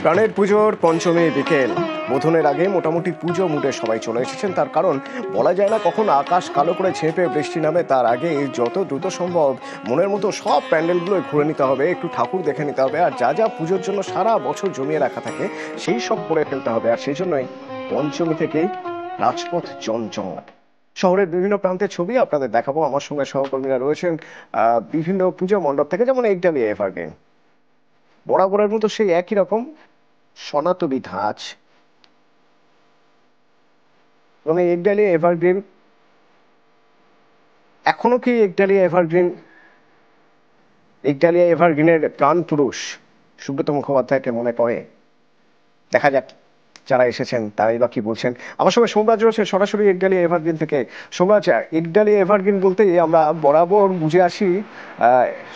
প্রাণের পুজোর পঞ্চমী বিকেল বোধনের আগে মোটামুটি পুজো মুডে সবাই চলে এসেছেন। তার কারণ বলা যায় না কখন আকাশ কালো করে ঝেঁপে বৃষ্টি নামে, তার আগে যত দ্রুত সম্ভব মনের মতো সব প্যান্ডেলগুলো ঘুরে নিতে হবে, একটু ঠাকুর দেখে নিতে হবে, আর যা যা পুজোর জন্য সারা বছর জমিয়ে রাখা থাকে সেই সব করে ফেলতে হবে। আর সেই জন্যই পঞ্চমী থেকেই রাজপথ জমজমাট। শহরের বিভিন্ন প্রান্তের ছবি আপনাদের দেখাবো। আমার সঙ্গে সহকর্মীরা রয়েছেন বিভিন্ন পুজো মণ্ডপ থেকে, যেমন একডালিয়া এভারগ্রিন। বরাবরের মতো সেই একই রকম সনাতনী ধাঁচ এবং একডালিয়া এভারগ্রিন। এখনো কি একডালিয়া এভারগ্রিনের প্রাণ পুরুষ সুব্রত মুখোপাধ্যায়কে মনে পড়ে? দেখা যাক যারা এসেছেন তারাই বা কি বলছেন। আমার সঙ্গে সোমরাজ রয়েছে সরাসরি একডালিয়া এভারগ্রিন থেকে। সোমরাজ, একডালিয়া এভারগ্রিন বলতে আমরা বরাবর বুঝে আসি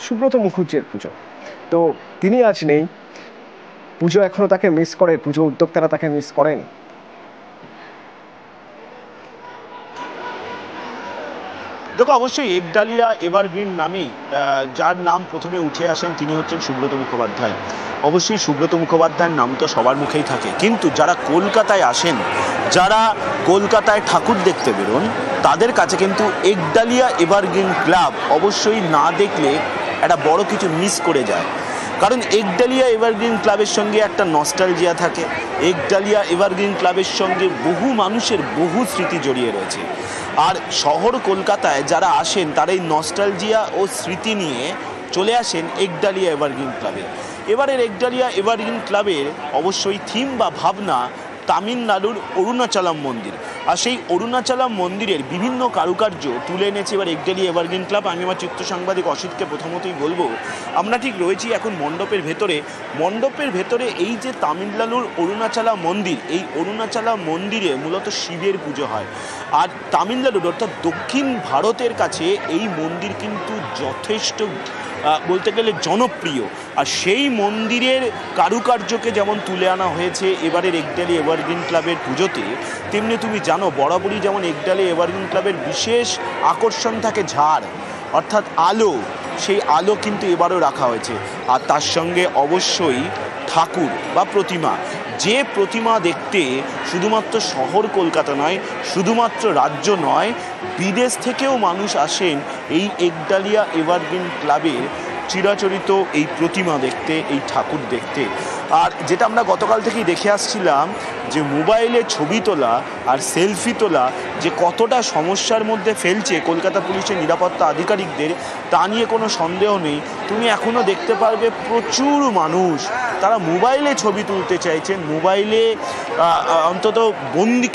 সুব্রত মুখুজ্জের পুজো, তো তিনি আজ নেই। পুজো এখনো তাকে মিস করে, পুজো উদ্যোক্তারা তাকে মিস করেন। দেখো, অবশ্যই একডালিয়া এভারগ্রিন নামেই যার নাম প্রথমে উঠে আসেন তিনি হচ্ছেন সুব্রত মুখোপাধ্যায়। অবশ্যই সুব্রত মুখোপাধ্যায়ের নাম তো সবার মুখেই থাকে, কিন্তু যারা কলকাতায় আসেন, যারা কলকাতায় ঠাকুর দেখতে বেরোন, তাদের কাছে কিন্তু একডালিয়া এভারগ্রিন ক্লাব অবশ্যই না দেখলে একটা বড় কিছু মিস করে যায়। কারণ একডালিয়া এভারগ্রিন ক্লাবের সঙ্গে একটা নস্টালজিয়া থাকে, একডালিয়া এভারগ্রিন ক্লাবের সঙ্গে বহু মানুষের বহু স্মৃতি জড়িয়ে রয়েছে। আর শহর কলকাতায় যারা আসেন তারা এই নস্টালজিয়া ও স্মৃতি নিয়ে চলে আসেন একডালিয়া এভারগ্রিন ক্লাবে। এবারের একডালিয়া এভারগ্রিন ক্লাবের অবশ্যই থিম বা ভাবনা তামিলনাড়ুর অরুণাচলাম মন্দির, আর সেই অরুণাচলাম মন্দিরের বিভিন্ন কারুকার্য তুলে এনেছে এবার একডালিয়া এভারগ্রিন ক্লাব। আমি আমার চিত্র সাংবাদিক অসিতকে প্রথমতই বলবো, আমরা ঠিক রয়েছি এখন মণ্ডপের ভেতরে। এই যে তামিলনাড়ুর অরুণাচলাম মন্দির, এই অরুণাচলাম মন্দিরে মূলত শিবের পুজো হয়। আর তামিলনাড়ুর অর্থাৎ দক্ষিণ ভারতের কাছে এই মন্দির কিন্তু যথেষ্ট বলতে গেলে জনপ্রিয়। আর সেই মন্দিরের কারুকার্যকে যেমন তুলে আনা হয়েছে এবারের একডালিয়া এভারগ্রিন ক্লাবের পুজোতে, তেমনি তুমি জানো বরাবরই যেমন একডালিয়া এভারগ্রিন ক্লাবের বিশেষ আকর্ষণ থাকে ঝাড়, অর্থাৎ আলো। সেই আলো কিন্তু এবারও রাখা হয়েছে। আর তার সঙ্গে অবশ্যই ঠাকুর বা প্রতিমা, যে প্রতিমা দেখতে শুধুমাত্র শহর কলকাতা নয়, শুধুমাত্র রাজ্য নয়, বিদেশ থেকেও মানুষ আসেন এই একডালিয়া এভারগ্রিন ক্লাবের চিরাচরিত এই প্রতিমা দেখতে, এই ঠাকুর দেখতে। আর যেটা আমরা গতকাল থেকেই দেখে আসছিলাম যে মোবাইলে ছবি তোলা আর সেলফি তোলা যে কতটা সমস্যার মধ্যে ফেলছে কলকাতা পুলিশের নিরাপত্তা আধিকারিকদের, তা নিয়ে কোনো সন্দেহ নেই। তুমি এখনও দেখতে পারবে প্রচুর মানুষ তারা মোবাইলে ছবি তুলতে চাইছেন, মোবাইলে অন্তত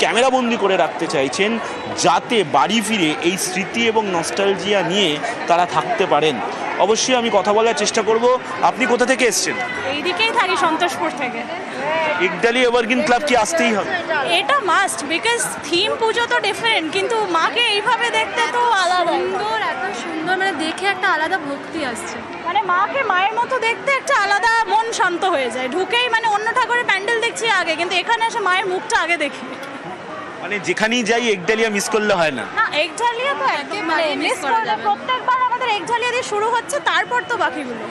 ক্যামেরা বন্দি করে রাখতে চাইছেন, যাতে বাড়ি ফিরে এই স্মৃতি এবং নস্টালজিয়া নিয়ে তারা থাকতে পারেন। অবশ্যই আমি কথা বলার চেষ্টা করব। আপনি কোথা থেকে এসেছেন? এইদিকেই থাকি, সন্তোষপুর থেকে। একডালিয়া এভারগ্রিন ক্লাব কি আসতেই হবে? এটা মাস্ট, বিকজ থিম পুজো তো ডিফারেন্ট, কিন্তু মাকে এইভাবে দেখতে তো আলাদা। সুন্দর, এত সুন্দর, মানে দেখে একটা আলাদা ভক্তি আসছে। মানে মাকে মায়ের মতো দেখতে একটা আলাদা, মন শান্ত হয়ে যায় ঢুকেই। মানে অন্য ঠাকুরের প্যান্ডেল দেখছি আগে, কিন্তু এখানে এসে মায়ের মুখটা আগে দেখি। মানে যেখানেই যাই একডালিয়া মিস করলে হয় না। না, একডালিয়া তো একদম মানে মিস করলে প্রত্যেকবার আমাদের একডালিয়া দিয়ে শুরু হচ্ছে, তারপর তো বাকিগুলো।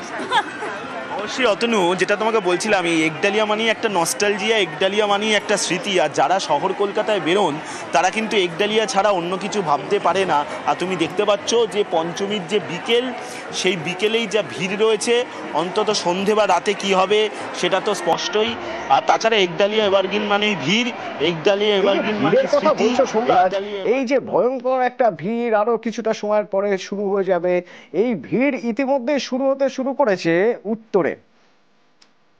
অবশ্যই অতনু, যেটা তোমাকে বলছিলাম, এই একডালিয়া মানেই একটা নস্টালজিয়া, একডালিয়া মানেই একটা স্মৃতি। আর যারা শহর কলকাতায় বেরোন তারা কিন্তু একডালিয়া ছাড়া অন্য কিছু ভাবতে পারে না। আর তুমি দেখতে পাচ্ছ যে পঞ্চমীর যে বিকেল, সেই বিকেলেই যা ভিড় রয়েছে, অন্তত সন্ধে বা রাতে কি হবে সেটা তো স্পষ্টই। আর তাছাড়া একডালিয়া এভারগ্রিন মানেই ভিড়, একডালিয়া এভারগ্রিন মানে স্মৃতি। এই যে ভয়ঙ্কর একটা ভিড় আরো কিছুটা সময়ের পরে শুরু হয়ে যাবে, এই ভিড় ইতিমধ্যে শুরু করেছে উত্তরে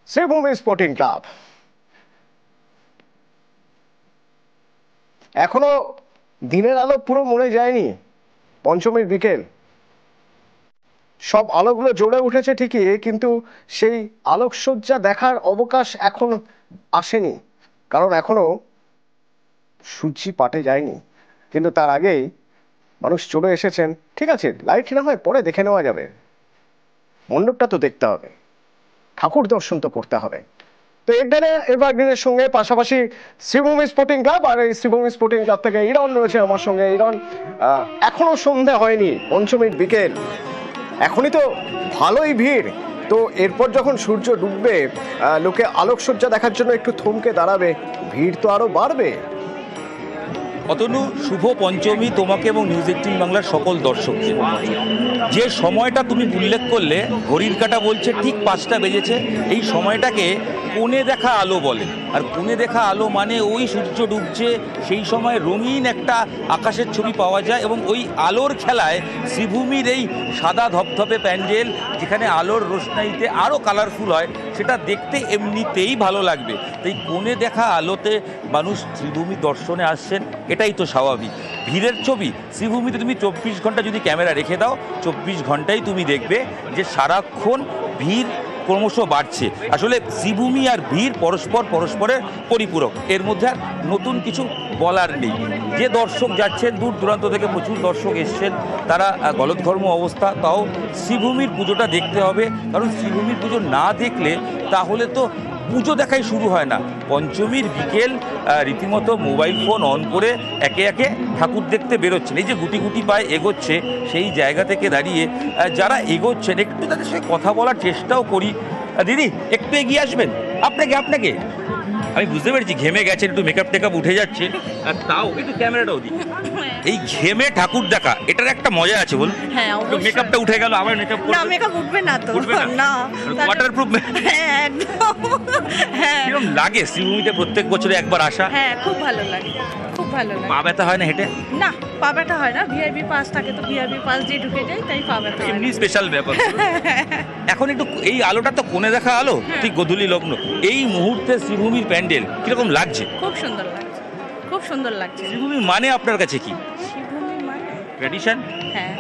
শ্রীভূমি স্পোর্টিং ক্লাব। এখনো দিনের আলো পুরো মরে যায়নি। পঞ্চমীর বিকেল, সব আলোগুলো জ্বলে উঠেছে ঠিকই, কিন্তু সেই আলোকসজ্জা দেখার অবকাশ এখন আসেনি, কারণ এখনো সূর্যি পাটে যায়নি। কিন্তু তার আগেই মানুষ চলে এসেছেন। ঠিক আছে, লাইট না হয় পরে দেখে নেওয়া যাবে, মণ্ডপটা তো দেখতে হবে, ঠাকুর দর্শন তো করতে হবে। তো একডালিয়া এভারগ্রিনের সঙ্গে পাশাপাশি শ্রীভূমি স্পোর্টিং ক্লাব, আর এই শ্রীভূমি স্পোর্টিং ক্লাব থেকে ইরন রয়েছে আমার সঙ্গে। ইরন, এখনো সন্ধে হয়নি, পঞ্চমীর বিকেল, এখনই তো ভালোই ভিড়, তো এরপর যখন সূর্য ডুববে লোকে আলোকসজ্জা দেখার জন্য একটু থমকে দাঁড়াবে, ভিড় তো আরো বাড়বে। অতনু, শুভ পঞ্চমী তোমাকে এবং নিউজ 18 বাংলার সকল দর্শককে। যে সময়টা তুমি উল্লেখ করলে, ঘড়ির কাঁটা বলছে ঠিক 5টা বেজেছে, এই সময়টাকে কোণে দেখা আলো বলে। আর কোণে দেখা আলো মানে ওই সূর্য ডুবছে, সেই সময় রঙিন একটা আকাশের ছবি পাওয়া যায় এবং ওই আলোর খেলায় শ্রীভূমির এই সাদা ধপধপে প্যান্ডেল, যেখানে আলোর রোশনাইতে আরও কালারফুল হয়, সেটা দেখতে এমনিতেই ভালো লাগবে। তাই কোণে দেখা আলোতে মানুষ শ্রীভূমি দর্শনে আসছেন, এটাই তো স্বাভাবিক। ভিড়ের ছবি শ্রীভূমিতে তুমি 24 ঘন্টা যদি ক্যামেরা রেখে দাও, 24 ঘন্টায় তুমি দেখবে যে সারাক্ষণ ভিড় ক্রমশ বাড়ছে। আসলে শ্রীভূমি আর ভিড় পরস্পরের পরিপূরক, এর মধ্যে আর নতুন কিছু বলার নেই। যে দর্শক যাচ্ছেন, দূর দূরান্ত থেকে প্রচুর দর্শক এসছেন, তারা গলদঘর্ম অবস্থা, তাও শ্রীভূমির পুজোটা দেখতে হবে, কারণ শ্রীভূমির পুজো না দেখলে তাহলে তো পুজো দেখাই শুরু হয় না। পঞ্চমীর বিকেল রীতিমতো মোবাইল ফোন অন করে একে একে ঠাকুর দেখতে বেরোচ্ছেন। এই যে গুটি গুটি পায়ে এগোচ্ছে, সেই জায়গা থেকে দাঁড়িয়ে যারা এগোচ্ছেন একটু তাদের সঙ্গে কথা বলার চেষ্টাও করি। দিদি, একটু এগিয়ে আসবেন। আপনাকে আমি বুঝতে পেরেছি ঘেমে গেছেন, একটু মেকআপ টেকআপ উঠে যাচ্ছে, আর তাও একটু ক্যামেরাটাও দিই। এই ঘেমে ঠাকুর দেখা, এটার একটা মজা আছে বলুন। হ্যাঁ, অবশ্যই। মেকআপটা উঠে গেল, আবার মেকআপ না, মেকআপ উঠবে না তো। না, ওয়াটারপ্রুফ। হ্যাঁ, একদম। হ্যাঁ, কিরকম লাগে শ্রীভূমিতে প্রত্যেক বছরে একবার আসা? হ্যাঁ, খুব ভালো লাগে, খুব ভালো লাগে। পা ব্যথা হয় না হেঁটে? না, পা ব্যথা হয় না, ভিআইপি পাস থাকে তো ভিআইপি পাস দিয়ে ঢুকে যাই, তাই পা ব্যথা হয় এমনি না। স্পেশাল ব্যাপার। এখন একটু এই আলোটা তো কোণে দেখা আলো, ঠিক গোধূলি লগ্ন, এই মুহূর্তে শ্রীভূমির প্যান্ডেল কিরকম লাগছে? খুব সুন্দর লাগছে, খুব সুন্দর লাগছে। শ্রীভূমি মানে আপনার কাছে কি? শ্রীভূমি মানে ট্র্যাডিশন। হ্যাঁ,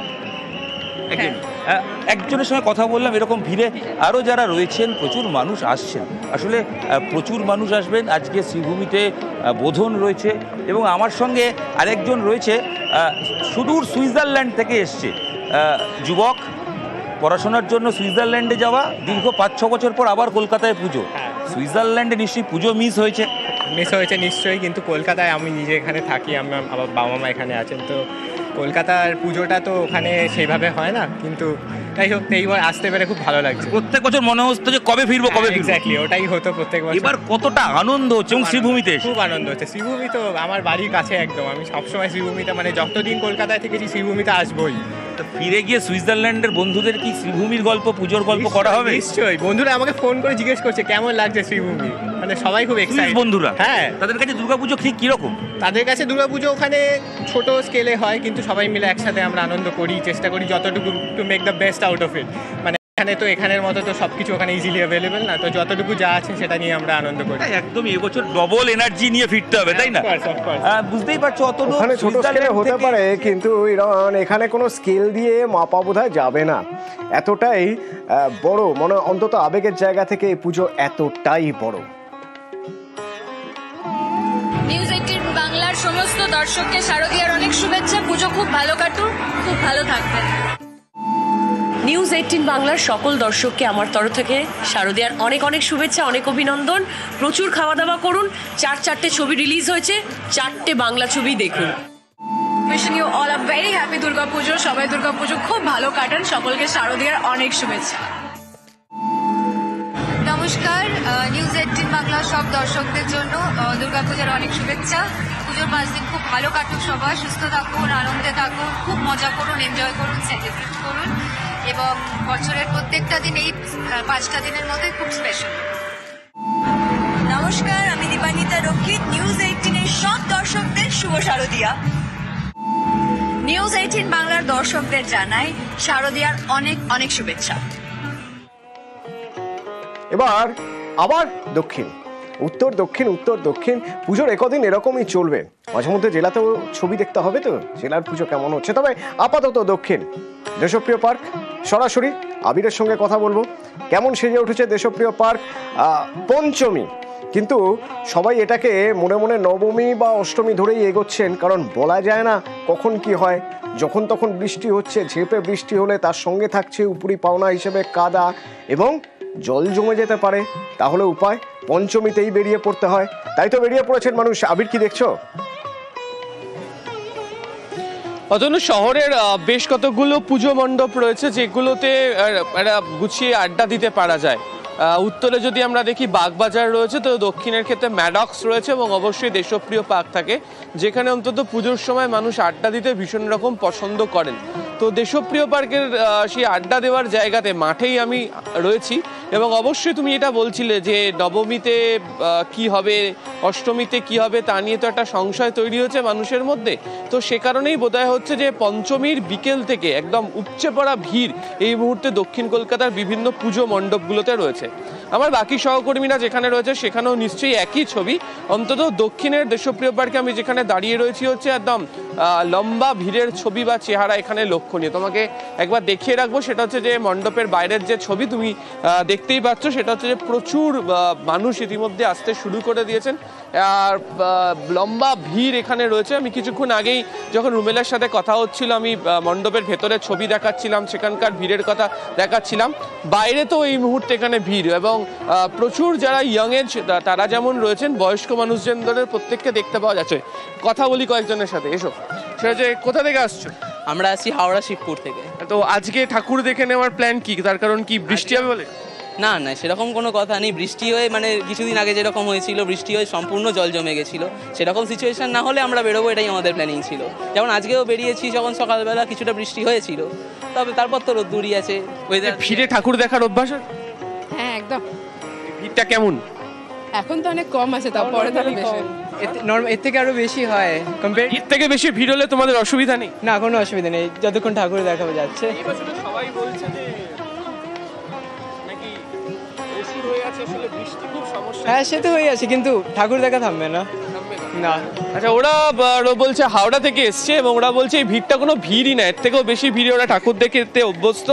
একজনের সঙ্গে কথা বললাম, এরকম ভিড়ে আরও যারা রয়েছেন, প্রচুর মানুষ আসছেন। আসলে প্রচুর মানুষ আসবেন আজকে শ্রীভূমিতে। বোধন রয়েছে এবং আমার সঙ্গে আরেকজন রয়েছে, সুদূর সুইজারল্যান্ড থেকে এসছে যুবক, পড়াশোনার জন্য সুইজারল্যান্ডে যাওয়া, দীর্ঘ 5-6 বছর পর আবার কলকাতায় পুজো। সুইজারল্যান্ডে নিশ্চয়ই পুজো মিস হয়েছে নিশ্চয়ই, কিন্তু কলকাতায় আমি নিজে এখানে থাকি, আমার বাবা মা এখানে আছেন, তো কলকাতার পুজোটা তো ওখানে সেইভাবে হয় না, কিন্তু তাই হোক এইবার আসতে পেরে খুব ভালো লাগছে। প্রত্যেক বছর মনে হতো যে কবে ফিরবো। এক্স্যাক্টলি, ওটাই হতো প্রত্যেক বছর। এবার কতটা আনন্দ হচ্ছে এবং শ্রীভূমিতে খুব আনন্দ হচ্ছে। শ্রীভূমি তো আমার বাড়ির কাছে একদম, আমি সবসময় শ্রীভূমিতে, মানে যতদিন কলকাতায় থেকেছি শ্রীভূমিতে আসবোই। ফিরে গিয়ে সুইজারল্যান্ডের বন্ধুদের কি শ্রীভূমির গল্প, পুজোর গল্প করা হবে? নিশ্চয়ই, বন্ধুরা আমাকে ফোন করে জিজ্ঞেস করছে কেমন লাগছে শ্রীভূমি, মানে সবাই খুব এক্সাইটেড বন্ধুরা। হ্যাঁ, তাদের কাছে দুর্গাপুজো ঠিক কিরকম? তাদের কাছে দুর্গাপুজো ওখানে ছোট স্কেলে হয়, কিন্তু সবাই মিলে একসাথে আমরা আনন্দ করি, চেষ্টা করি যতটুকু to make the best out of it. মানে এখানে তো এখানের মতো তো সবকিছু ওখানে ইজিলি অ্যাভেলেবেল না, তো যতটুকু যা আছে সেটা নিয়ে আমরা আনন্দ করি। একদমই এবছর ডবল এনার্জি নিয়ে ফিরতে হবে, তাই না? বুঝতেই পারছো, ওখানে ছোট স্কেলে হতে পারে, কিন্তু এখানে কোনো স্কেল দিয়ে মাপা বোধহয় যাবে না। এতটাই বড়, মনে অন্তত আবেগের জায়গা থেকে এই পুজো এতটাই বড়। নিউজ 18 বাংলার সমস্ত দর্শককে শারদীয়ার অনেক শুভেচ্ছা। পুজো খুব ভালো কাটুক, খুব ভালো থাকবেন। নিউজ 18 বাংলার সকল দর্শককে আমার তরফ থেকে শারদীয়ার অনেক অনেক শুভেচ্ছা, অনেক অভিনন্দন। প্রচুর খাওয়া দাওয়া করুন। 4 ছবি রিলিজ হয়েছে, 4টে বাংলা ছবি দেখুন। Wishing you all a very happy Durga Puja. সবাই দুর্গাপুজো খুব ভালো কাটান। সকলকে শারদীয়ার অনেক শুভেচ্ছা। নমস্কার, নিউজ 18 বাংলার সব দর্শকদের জন্য দুর্গাপূজার অনেক শুভেচ্ছা। পুজোর 5 দিন খুব ভালো কাটুক, সবাই সুস্থ থাকুন, আনন্দে থাকুন, খুব মজা করুন, এনজয় করুন, সেলিব্রেট করুন, এবং বছরের প্রত্যেকটা দিন এই 5টা দিনের মধ্যে খুব স্পেশাল। নমস্কার, আমি দীপান্বিতা রক্ষিত। নিউজ 18 এর সব দর্শকদের শুভ শারদীয়া। নিউজ 18 বাংলার দর্শকদের জানাই শারদীয়ার অনেক অনেক শুভেচ্ছা। এবার আবার দক্ষিণ, উত্তর দক্ষিণ, উত্তর দক্ষিণ। পুজোর একদিন এরকমই চলবে, মাঝে মধ্যে জেলাতেও ছবি দেখতে হবে তো, জেলার পুজো কেমন হচ্ছে। তবে আপাতত দক্ষিণ, দেশপ্রিয় পার্ক, সরাসরি আবিরের সঙ্গে কথা বলবো কেমন সেজে উঠেছে দেশপ্রিয় পার্ক। পঞ্চমী, কিন্তু সবাই এটাকে মনে মনে নবমী বা অষ্টমী ধরেই এগোচ্ছেন, কারণ বলা যায় না কখন কি হয়। যখন তখন বৃষ্টি হচ্ছে, ঝেঁপে বৃষ্টি হলে তার সঙ্গে থাকছে উপরি পাওনা হিসেবে কাদা এবং জল জমে যেতে পারে। তাহলে উপায় পঞ্চমীতেই বেরিয়ে পড়তে হয়, তাই তো বেরিয়ে পড়েছেন মানুষ। আবির, কি দেখছো? অতনু, শহরের বেশ কতগুলো পুজো মণ্ডপ রয়েছে যেগুলোতে একটা গুছিয়ে আড্ডা দিতে পারা যায়। উত্তরে যদি আমরা দেখি বাগবাজার রয়েছে, তো দক্ষিণের ক্ষেত্রে ম্যাডক্স রয়েছে এবং অবশ্যই দেশপ্রিয় পার্ক থাকে, যেখানে অন্তত পুজোর সময় মানুষ আড্ডা দিতে ভীষণ রকম পছন্দ করেন। তো দেশপ্রিয় পার্কের সেই আড্ডা দেওয়ার জায়গাতে মাঠেই আমি রয়েছি এবং অবশ্যই তুমি এটা বলছিলে যে নবমীতে কি হবে, অষ্টমীতে কি হবে তা নিয়ে তো একটা সংশয় তৈরি হচ্ছে মানুষের মধ্যে। তো সে কারণেই বোধহয় হচ্ছে যে পঞ্চমীর বিকেল থেকে একদম উপচে পড়া ভিড় এই মুহূর্তে দক্ষিণ কলকাতার বিভিন্ন পুজো মণ্ডপগুলোতে রয়েছে। আমার বাকি সহকর্মীরা যেখানে রয়েছে সেখানেও নিশ্চয়ই একই ছবি। অন্তত দক্ষিণের দেশপ্রিয় পার্কে আমি যেখানে দাঁড়িয়ে রয়েছি হচ্ছে একদম লম্বা ভিড়ের ছবি বা চেহারা এখানে লক্ষণীয়। তোমাকে একবার দেখিয়ে রাখবো, সেটা হচ্ছে যে মণ্ডপের বাইরের যে ছবি তুমি দেখতেই পাচ্ছ, সেটা হচ্ছে যে প্রচুর মানুষ ইতিমধ্যে আসতে শুরু করে দিয়েছেন আর লম্বা ভিড় এখানে রয়েছে। আমি কিছুক্ষণ আগেই যখন রুমেলের সাথে কথা হচ্ছিল, আমি মণ্ডপের ভেতরে ছবি দেখাচ্ছিলাম, সেখানকার ভিড়ের কথা দেখাচ্ছিলাম। বাইরে তো এই মুহূর্তে এখানে ভিড় এবং প্রচুর যারা ইয়ং এজ তারা যেমন রয়েছেন, বয়স্ক মানুষজনদের প্রত্যেককে দেখতে পাওয়া যাচ্ছে। কথা বলি কয়েকজনের সাথে, এসো। সেটা হচ্ছে, কোথা থেকে আসছো? আমরা আসছি হাওড়া শিবপুর থেকে। তো আজকে ঠাকুর দেখে নেওয়ার প্ল্যান কি? তার কারণ কি বৃষ্টি হবে বলে? না না, সেরকম কোনো কথা নেই। বৃষ্টি হয়ে মানে কিছুদিন আগে যেরকম হয়েছিল, বৃষ্টি হয়ে সম্পূর্ণ জল জমে গেছিলো, সেরকম সিচুয়েশন না হলে আমরা বেরোবো, এটাই আমাদের প্ল্যানিং ছিল। যেমন আজকেও বেরিয়েছি, যখন সকালবেলা কিছুটা বৃষ্টি হয়েছিল, তবে তারপর তো রোদ্দুরই আছে। ভিড়ে ঠাকুর দেখার অভ্যাস? হ্যাঁ একদম। ভিড়টা কেমন? এখন তো অনেক কম আছে, তারপরে তো বেশি। এর থেকে আরো বেশি হয়। এর থেকে বেশি ভিড় হলে তোমাদের অসুবিধা নেই? না, কোনো অসুবিধা নেই, যতক্ষণ ঠাকুর দেখানো যাচ্ছে। সবাই বলছে যে নাকি বেশি হয়ে আছে, আসলে বৃষ্টি খুব সমস্যা। হ্যাঁ, সে তো হয়ে আছে, কিন্তু ঠাকুর দেখা থামবে না। না। আচ্ছা, ওরা বলছে হাওড়া থেকে এসছে এবং ওরা বলছে এই ভিড়টা কোনো ভিড়ই না, এর থেকেও বেশি ভিড়ে ওরা ঠাকুর দেখতে অভ্যস্ত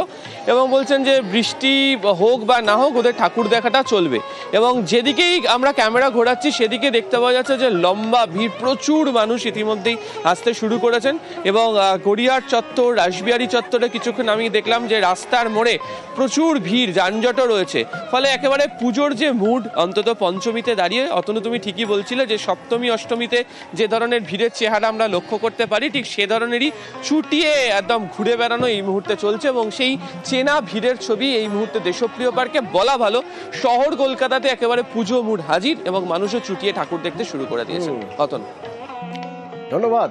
এবং বলছেন যে বৃষ্টি হোক বা না হোক ওদের ঠাকুর দেখাটা চলবে। এবং যেদিকেই আমরা ক্যামেরা ঘোরাচ্ছি সেদিকে দেখতে পাওয়া যাচ্ছে যে লম্বা ভিড়, প্রচুর মানুষ ইতিমধ্যেই আসতে শুরু করেছেন এবং গড়িয়ার চত্বর, রাসবিহারী চত্বরে কিছুক্ষণ আমি দেখলাম যে রাস্তার মোড়ে প্রচুর ভিড়, যানজটও রয়েছে। ফলে একেবারে পুজোর যে মুড, অন্তত পঞ্চমীতে দাঁড়িয়ে, অতনু তুমি ঠিকই বলছিলে যে সপ্তমী অষ্টমীতে যে ধরনের ভিড়ের চেহারা আমরা লক্ষ্য করতে পারি, ঠিক সে ধরনেরই চুটিয়ে একদম ঘুরে বেড়ানো এই মুহূর্তে চলছে এবং সেই চেনা ভিড়ের ছবি এই মুহূর্তে দেশপ্রিয় পার্কে। বলা ভালো, শহর কলকাতাতে একেবারে পুজো মুড হাজির এবং মানুষও চুটিয়ে ঠাকুর দেখতে শুরু করে দিয়েছে। অতন, ধন্যবাদ।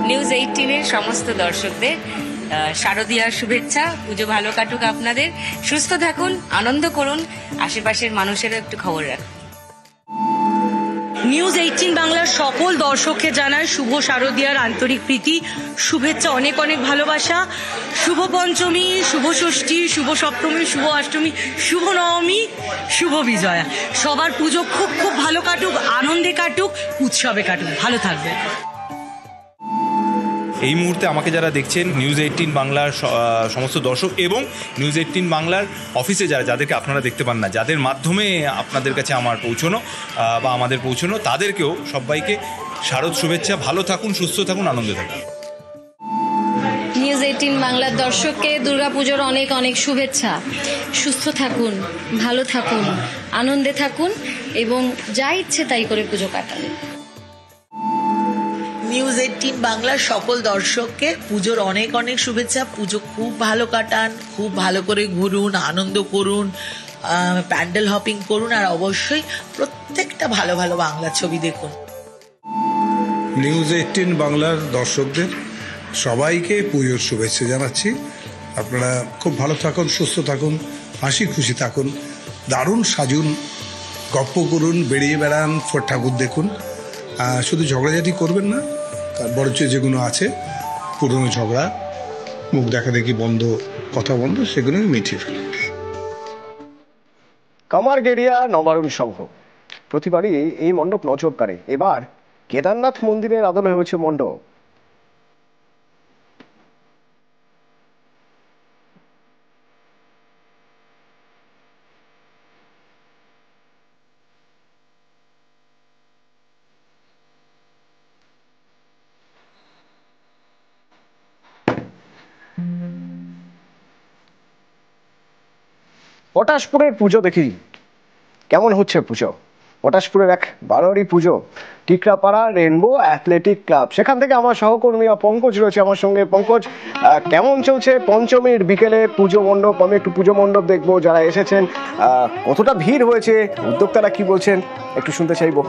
নিউজ 18-এর সমস্ত দর্শকদের শারদীয়ার শুভেচ্ছা। পুজো ভালো কাটুক আপনাদের, সুস্থ থাকুন, আনন্দ করুন, আশেপাশের মানুষেরও একটু খবর রাখুন। নিউজ 18 বাংলার সকল দর্শককে জানায় শুভ শারদীয়ার আন্তরিক প্রীতি, শুভেচ্ছা, অনেক অনেক ভালোবাসা। শুভ পঞ্চমী, শুভ ষষ্ঠী, শুভ সপ্তমী, শুভ অষ্টমী, শুভ নবমী, শুভ বিজয়া। সবার পুজো খুব খুব ভালো কাটুক, আনন্দে কাটুক, উৎসবে কাটুক। ভালো থাকবেন। এই মুহূর্তে আমাকে যারা দেখছেন, নিউজ 18 বাংলার সমস্ত দর্শক এবং নিউজ 18 বাংলার অফিসে যাদেরকে আপনারা দেখতে পান না, যাদের মাধ্যমে আপনাদের কাছে আমার পৌঁছানো বা আমাদের পৌঁছানো, তাদেরকেও সবাইকে শারদ শুভেচ্ছা। ভালো থাকুন, সুস্থ থাকুন, আনন্দে থাকুন। নিউজ 18 বাংলার দর্শককে দুর্গাপুজোর অনেক অনেক শুভেচ্ছা। সুস্থ থাকুন, ভালো থাকুন, আনন্দে থাকুন এবং যা ইচ্ছে তাই করে পুজো কাটান। নিউজ 18 বাংলার সকল দর্শককে পুজোর অনেক অনেক শুভেচ্ছা। পুজো খুব ভালো কাটান, খুব ভালো করে ঘুরুন, আনন্দ করুন, প্যান্ডেল হপিং করুন আর অবশ্যই প্রত্যেকটা ভালো ভালো বাংলা ছবি দেখুন। নিউজ 18 বাংলার দর্শকদের সবাইকে পুজোর শুভেচ্ছা জানাচ্ছি। আপনারা খুব ভালো থাকুন, সুস্থ থাকুন, হাসি খুশি থাকুন, দারুণ সাজুন, গপ্প করুন, বেরিয়ে বেড়ান, ঠাকুর দেখুন। শুধু ঝগড়াঝাটি করবেন না, বরঞ্চ যেগুলো আছে পুরনো ঝগড়া, মুখ দেখাদেখি বন্ধ, কথা বন্ধ, সেগুলো মিটিয়ে ফেলুন। কামারগেড়িয়া নবারুণ সংঘ প্রতিবারই এই মণ্ডপ নজর কাড়ে। এবার কেদারনাথ মন্দিরের আদলে হয়েছে মণ্ডপ। পটাশপুরের পুজো দেখি কেমন হচ্ছে পুজো। পটাশপুরের এক বারোয়ারি পুজো, টিকরাপাড়া রেনবো অ্যাথলেটিক ক্লাব। সেখান থেকে আমার সহকর্মী পঙ্কজ রয়েছে আমার সঙ্গে। পঙ্কজ, কেমন চলছে পঞ্চমীর বিকেলে পুজো মণ্ডপ? আমি একটু পুজো মণ্ডপ দেখবো, যারা এসেছেন কতটা ভিড় হয়েছে, উদ্যোক্তারা কি বলছেন একটু শুনতে চাইবো।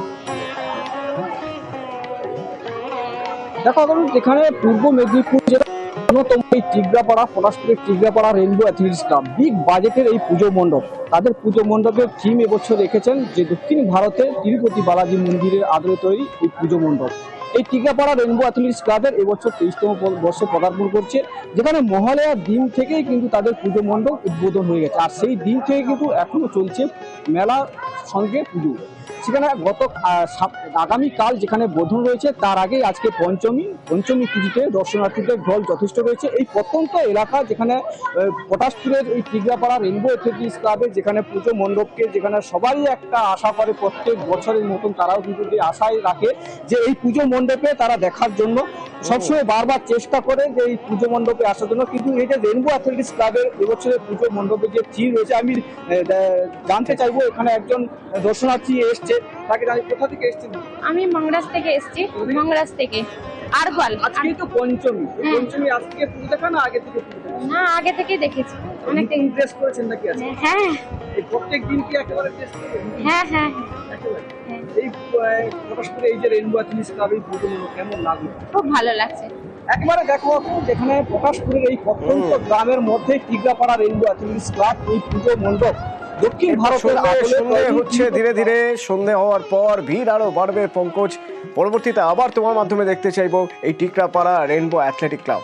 দেখো এখানে পূর্ব মেদিনীপুর জেলার অন্যতম এই Tikrapara, পলাশপুরের Tikrapara rainbow athletics club big বাজেটের এই পুজো মণ্ডপ। তাদের পুজো মণ্ডপের থিম এবছর রেখেছেন যে দক্ষিণ ভারতের তিরুপতি বালাজি মন্দিরের আদলে তৈরি এই পুজো মণ্ডপ। এই টিকরাপাড়া রেনবো অ্যাথলেটিক্স ক্লাবের এবছর 23তম বর্ষে পদার্পণ করছে, যেখানে মহালয়ার দিন থেকেই কিন্তু তাদের পুজো মণ্ডপ উদ্বোধন হয়ে গেছে। আর সেই দিন থেকে কিন্তু এখনো চলছে মেলার সঙ্গে পুজো। সেখানে আগামীকাল যেখানে বোধন রয়েছে, তার আগে আজকে পঞ্চমী পুজোতে দর্শনার্থীদের ঢল যথেষ্ট রয়েছে। এই প্রত্যন্ত এলাকা যেখানে পটাশপুরের এই টিকরাপাড়া রেনবো অ্যাথলেটিক্স ক্লাবের যেখানে পুজো মণ্ডপকে যেখানে সবাই একটা আশা করে, প্রত্যেক বছরের মতন তারাও কিন্তু যে আশায় রাখে যে এই পুজো মণ্ডপে তারা দেখার জন্য সবসময় বারবার চেষ্টা করে যে এই পুজো মণ্ডপে আসার জন্য। কিন্তু এই যে রেনবো অ্যাথলেটিক্স ক্লাবের এবছরের পুজো মণ্ডপে যে থিম রয়েছে, আমি জানতে চাইবো এখানে একজন দর্শনার্থী এসছে, তাকে জানি কোথা থেকে এসছেন? আমি মংরাজ থেকে এসেছি, মংরাজ থেকে। আর বল, আজকে তো পঞ্চমী, পঞ্চমী আজকে পুজো দেখা না আগে থেকে? না, আগে থেকেই দেখেছি। অনেক টেস্ট করেছেন নাকি আজকে? হ্যাঁ। এই প্রত্যেক দিন কি একেবারে টেস্ট করেন? হ্যাঁ হ্যাঁ। এই পটাশপুরে এই যে রেনবো অ্যাথলেটিক্স ক্লাবের পুজো কেমন লাগলো? খুব ভালো লাগছে। একেবারে দেখো যেখানে পটাশপুরের এই প্রত্যন্ত গ্রামের মধ্যে টিকরাপাড়া রেনবো অ্যাথলেটিক্স ক্লাব এই পুজো মণ্ডপ দক্ষিণ ভারতের সন্ধে হচ্ছে, ধীরে ধীরে সন্ধে হওয়ার পর ভিড় আরো বাড়বে পঙ্কজ। পরবর্তীতে আবার তোমার মাধ্যমে দেখতে চাইবো এই টিকরাপাড়া রেনবো অ্যাথলেটিক ক্লাব।